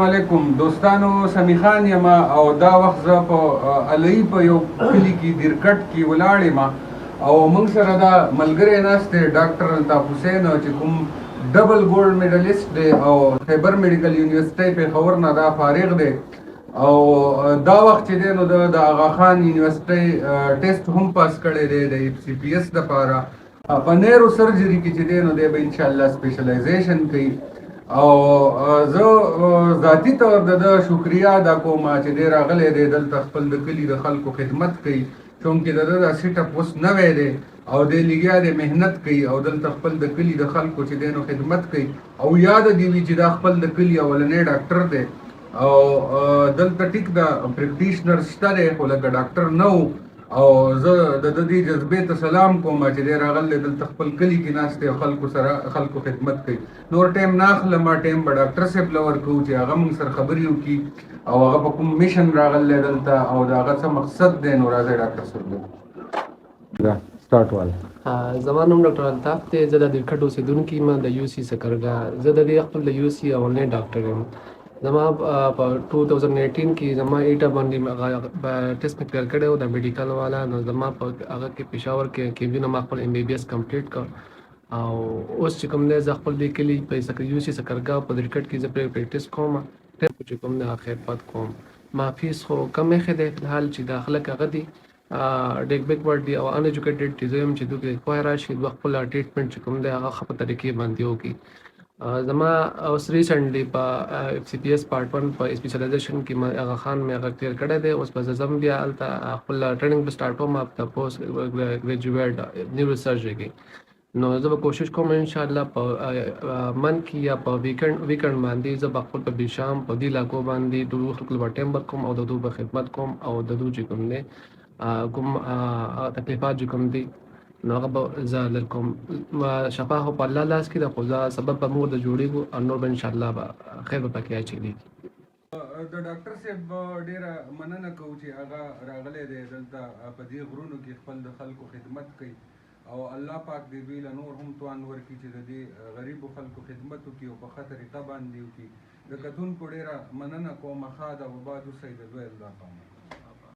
علیکم دوستانو، سمی خان یم او دا وخت زه په الهي په یو کلي کې دیرکټ کې ولاړ یم او موږ سره دا ملګری ناست دی ډاکټر الطاف حسین چې کوم ډبل ګولډ میډلیسټ دی او خیبر میډیکل یونیورسيټۍ پېښور نه دا فارغ دی او دا وخت چې دی نو د آغا خان یونیورسيټۍ ټیسټ هم پاس کړی دی د اف سی پی ایس دپاره په نیرو سرجري کې چې دی نو دی به انشاءالله سپیشلایزیشن کوي او زه ذاتی طور د شکریا ادا کوم چې دی راغلی دی دلته خپل د کلي د خلکو خدمت کوي چونکې د دا سیټ اپ اوس نوی دی او دی لګیا دی محنت کوي او دلته خپل د کلي د خلکو چې دی نو خدمت کوي او یاد دی وي چې دا خپل د کلي اولنی ډاکټر دی او دلته ټیک دا پریکټیشنر شته دی خو لکه ډاکټر نه و او زه د دې جذبې ته سلام کوم چې دی راغلی دلته خپل کلي کې ناست دی او خلکو سره خلکو خدمت کوي. نور ټایم نه اخلم، ټایم به ډاکټر صاحب له ورکوو چې هغه موږ سره خبرې وکړي او هغه په کوم میشن راغلی دلته او د هغه څه مقصد دی. نو راځئ ډاکټر صاحب دا سټارټ واله. زما نوم ډاکټر الطاف دی. زه د دیرکټ اوسېدونکی یم د یو سی سکرګا. زه د دې خپل د یو سی اولنی ډاکټر یم. زما په 2018 کې زما ایټا باندې ټیسټ مې کلیئر کړی و د میډیکل والا. نو زما په هغه کې پېښور کې کیمبي ما خپل ایم بی بي ایس کمپلیټ کړ او اوس چې کوم دی زه خپل دې کلي په یو سی سکرګا په دیرکټ کې زه پرې پریکټس کوم چې کوم دی خدمت کوم. ما فیس خو کم ایښی دی فلحال چې دا خلک هغه دي ډېر بیکورډ دي او ان ایجوکیټډ دي. زه یم چې دوی پوهه راشي دوی خپل ټریټمنټ چې کوم دی هغه ښه په طریقې باندې وکړي. زما اوس ریسنټلی په اف سی پی ایس پارټ 1 په سپیشلایزیشن کې آغا خان مې هغه کلیر کړی دی. اوس به زه ځم بیا هلته خپل ټریننګ به سټارټ کوم د پوسټ ګریجویټ نیورو سرجري کې. نو زه به کوشش کوم انشاءالله په من کې یا په ویکند باندې زه به خپل په بیشام په دې علاقو باندې د خلکو به ټایم ورکوم او د دوی به خدمت کوم او د دوی چې کوم دی کوم تکلیفات چې کوم دي نو هغه به زه لر کوم. شفا خو په الله لاس کې ده خو زه سبب به موږ د جوړېږو او نور به انشاءالله به خیر به پکې اچېږي. د ډاکټر صاحب ډیره مننه کوو چې هغه راغلی دی دلته په دې غرونو کې خپل د خلکو خدمت کوي او الله پاک دې دوی له نور هم توان ورکړي چې د دې غریبو خلکو خدمت وکړي او په ښه طریقه باندې وکړي. د کتونکو ډیره مننه کوم. ښه ده وباد اوسئ د دوی الله پامه.